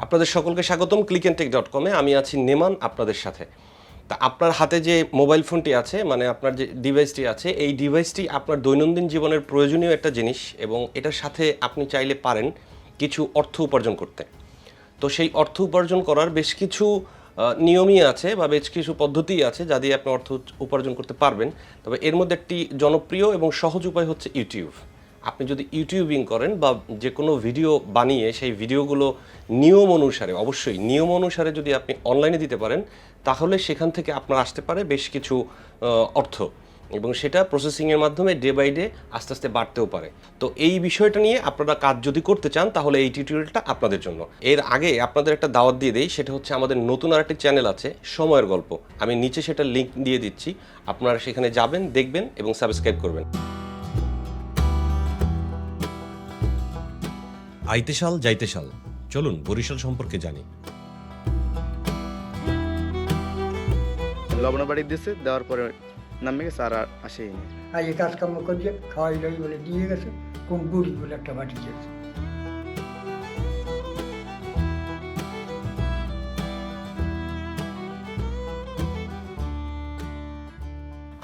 আপনাদের সকলকে স্বাগতম clickntech.com-এ। আমি আছি নেমান আপনাদের সাথে। তা আপনার হাতে যে মোবাইল ফোনটি আছে, মানে আপনার যে ডিভাইসটি আছে, এই ডিভাইসটি আপনার দৈনন্দিন জীবনের প্রয়োজনীয় একটা জিনিস এবং এটার সাথে আপনি চাইলে পারেন কিছু অর্থ উপার্জন করতে। তো সেই অর্থ উপার্জন করার বেশ কিছু নিয়মই আছে বা বেশ কিছু পদ্ধতিই আছে যা দিয়ে আপনি অর্থ উপার্জন করতে পারবেন। তবে এর মধ্যে একটি জনপ্রিয় এবং সহজ উপায় হচ্ছে ইউটিউব। আপনি যদি ইউটিউবিং করেন বা যে কোনো ভিডিও বানিয়ে সেই ভিডিওগুলো নিয়ম অনুসারে, অবশ্যই নিয়ম অনুসারে যদি আপনি অনলাইনে দিতে পারেন, তাহলে সেখান থেকে আপনার আসতে পারে বেশ কিছু অর্থ, এবং সেটা প্রসেসিংয়ের মাধ্যমে ডে বাই ডে আস্তে আস্তে বাড়তেও পারে। তো এই বিষয়টা নিয়ে আপনারা কাজ যদি করতে চান তাহলে এই টিউটোরিয়ালটা আপনাদের জন্য। এর আগে আপনাদের একটা দাওয়াত দিয়ে দেই, সেটা হচ্ছে আমাদের নতুন আরেকটি চ্যানেল আছে, সময়ের গল্প। আমি নিচে সেটা লিঙ্ক দিয়ে দিচ্ছি, আপনারা সেখানে যাবেন, দেখবেন এবং সাবস্ক্রাইব করবেন। আইতে সাল যাইতে সাল, চলুন বরিশাল সম্পর্কে জানি। লবণ বাড়ি দিয়েছে, দেওয়ার পরে নামে গেছে আর আসেনি। আর এই কাজকর্ম করছে, খাওয়াই দাওয়াই বলে দিয়ে গেছে, কোন বুড়ি বলে একটা বাটি দিয়েছে।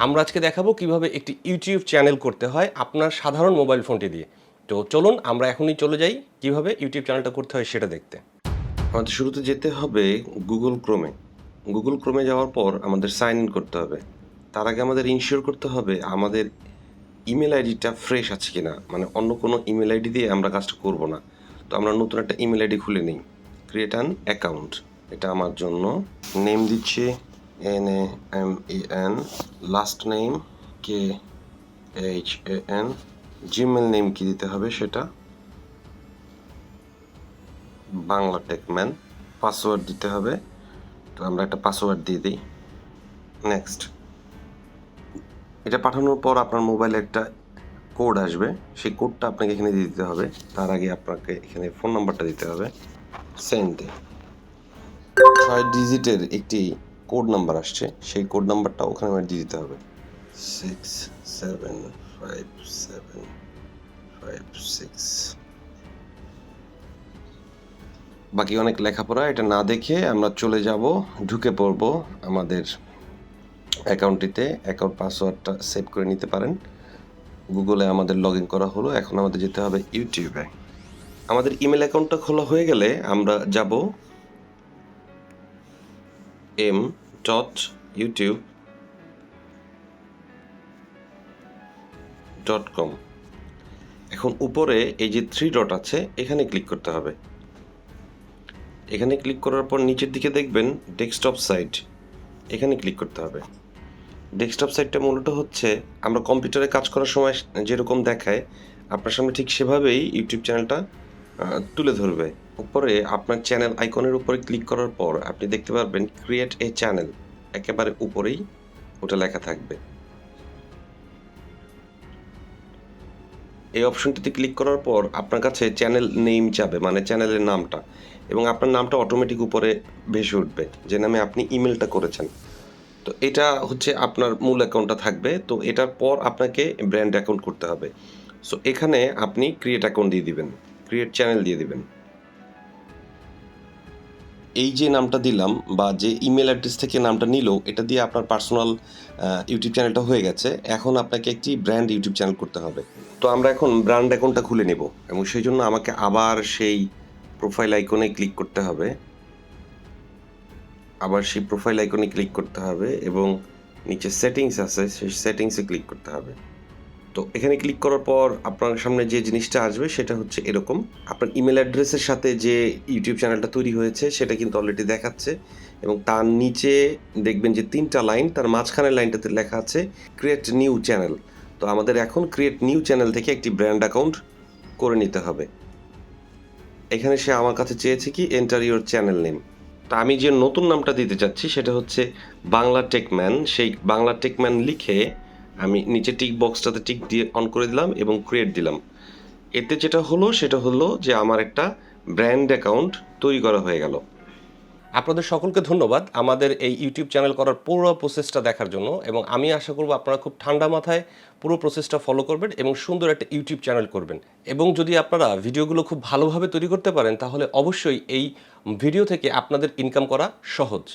আমরা আজকে দেখাবো কিভাবে একটি ইউটিউব চ্যানেল করতে হয় আপনার সাধারণ মোবাইল ফোনটি দিয়ে। তো চলুন আমরা এখনই চলে যাই কিভাবে ইউটিউব চ্যানেলটা করতে হয় সেটা দেখতে। আমাদের শুরুতে যেতে হবে গুগল ক্রোমে। গুগল ক্রোমে যাওয়ার পর আমাদের সাইন ইন করতে হবে। তার আগে আমাদের ইনশিওর করতে হবে আমাদের ইমেল আইডিটা ফ্রেশ আছে কিনা, মানে অন্য কোনো ইমেল আইডি দিয়ে আমরা কাজটা করব না। তো আমরা নতুন একটা ইমেল আইডি খুলে নিই, ক্রিয়েট অ্যান অ্যাকাউন্ট। এটা আমার জন্য নেম দিচ্ছি NAMEN, last name KHAN, Gmail name কি দিতে হবে সেটা বাংলা টেকম্যান, পাসওয়ার্ড দিতে হবে। তো আমরা একটা পাসওয়ার্ড দিয়ে দিই, নেক্সট। এটা পাঠানোর পর আপনার মোবাইলে একটা কোড আসবে, সেই কোডটা আপনাকে এখানে দিয়ে দিতে হবে। তার আগে আপনাকে এখানে ফোন নাম্বারটা দিতে হবে, সেন্ডে 6 ডিজিটের একটি কোড নাম্বার আসছে, সেই কোড নাম্বারটা ওখানে আমার দিয়ে দিতে হবে 6757556। বাকি অনেক লেখাপড়া, এটা না দেখে আমরা চলে যাব, ঢুকে পড়ব আমাদের অ্যাকাউন্টটিতে। অ্যাকাউন্ট পাসওয়ার্ডটা সেভ করে নিতে পারেন। গুগলে আমাদের লগ ইন করা হলো, এখন আমাদের যেতে হবে ইউটিউবে। আমাদের ইমেল অ্যাকাউন্টটা খোলা হয়ে গেলে আমরা যাব m.youtube.com। এখন উপরে এই যে 3 ডট আছে, এখানে ক্লিক করতে হবে। এখানে ক্লিক করার পর নিচের দিকে দেখবেন ডেস্কটপ সাইট, এখানে ক্লিক করতে হবে। ডেস্কটপ সাইটটা মূলত হচ্ছে আমরা কম্পিউটারে কাজ করার সময় যেরকম দেখায় আপনার সামনে ঠিক সেভাবেই ইউটিউব চ্যানেলটা তুলে ধরবে। উপরে আপনার চ্যানেল আইকনের উপরে ক্লিক করার পর আপনি দেখতে পারবেন ক্রিয়েট এ চ্যানেল, একেবারে উপরেই ওটা লেখা থাকবে। এই অপশনটিতে ক্লিক করার পর আপনার কাছে চ্যানেল নেম যাবে, মানে চ্যানেলের নামটা, এবং আপনার নামটা অটোমেটিক উপরে ভেসে উঠবে যে নামে আপনি ইমেলটা করেছেন। তো এটা হচ্ছে আপনার মূল অ্যাকাউন্টটা থাকবে। তো এটার পর আপনাকে ব্র্যান্ড অ্যাকাউন্ট করতে হবে। সো এখানে আপনি ক্রিয়েট অ্যাকাউন্ট দিয়ে দিবেন, ক্রিয়েট চ্যানেল দিয়ে দিবেন। এই যে নামটা দিলাম বা যে ইমেল অ্যাড্রেস থেকে নামটা নিল, এটা দিয়ে আপনার পার্সোনাল ইউটিউব চ্যানেলটা হয়ে গেছে। এখন আপনাকে একটি ব্র্যান্ড ইউটিউব চ্যানেল করতে হবে। তো আমরা এখন ব্র্যান্ড অ্যাকাউন্টটা খুলে নেব, এবং সেই জন্য আমাকে আবার সেই প্রোফাইল আইকনে ক্লিক করতে হবে, এবং নিচে সেটিংস আছে, সেই সেটিংসে ক্লিক করতে হবে। তো এখানে ক্লিক করার পর আপনার সামনে যে জিনিসটা আসবে সেটা হচ্ছে এরকম। আপনার ইমেল অ্যাড্রেসের সাথে যে ইউটিউব চ্যানেলটা তৈরি হয়েছে সেটা কিন্তু অলরেডি দেখাচ্ছে, এবং তার নিচে দেখবেন যে 3টা লাইন, তার মাঝখানের লাইনটাতে লেখা আছে ক্রিয়েট নিউ চ্যানেল। তো আমাদের এখন ক্রিয়েট নিউ চ্যানেল থেকে একটি ব্র্যান্ড অ্যাকাউন্ট করে নিতে হবে। এখানে সে আমার কাছে চেয়েছে কি এন্টার ইউর চ্যানেল নেম। তা আমি যে নতুন নামটা দিতে চাচ্ছি সেটা হচ্ছে বাংলা টেকম্যান। সেই বাংলা টেকম্যান লিখে আমি নিচে টিক বক্সটাতে টিক দিয়ে অন করে দিলাম এবং ক্রিয়েট দিলাম। এতে যেটা হলো সেটা হলো যে আমার একটা ব্র্যান্ড অ্যাকাউন্ট তৈরি করা হয়ে গেল। আপনাদের সকলকে ধন্যবাদ আমাদের এই ইউটিউব চ্যানেল করার পুরো প্রসেসটা দেখার জন্য, এবং আমি আশা করব আপনারা খুব ঠান্ডা মাথায় পুরো প্রসেসটা ফলো করবেন এবং সুন্দর একটা ইউটিউব চ্যানেল করবেন। এবং যদি আপনারা ভিডিওগুলো খুব ভালোভাবে তৈরি করতে পারেন তাহলে অবশ্যই এই ভিডিও থেকে আপনাদের ইনকাম করা সহজ।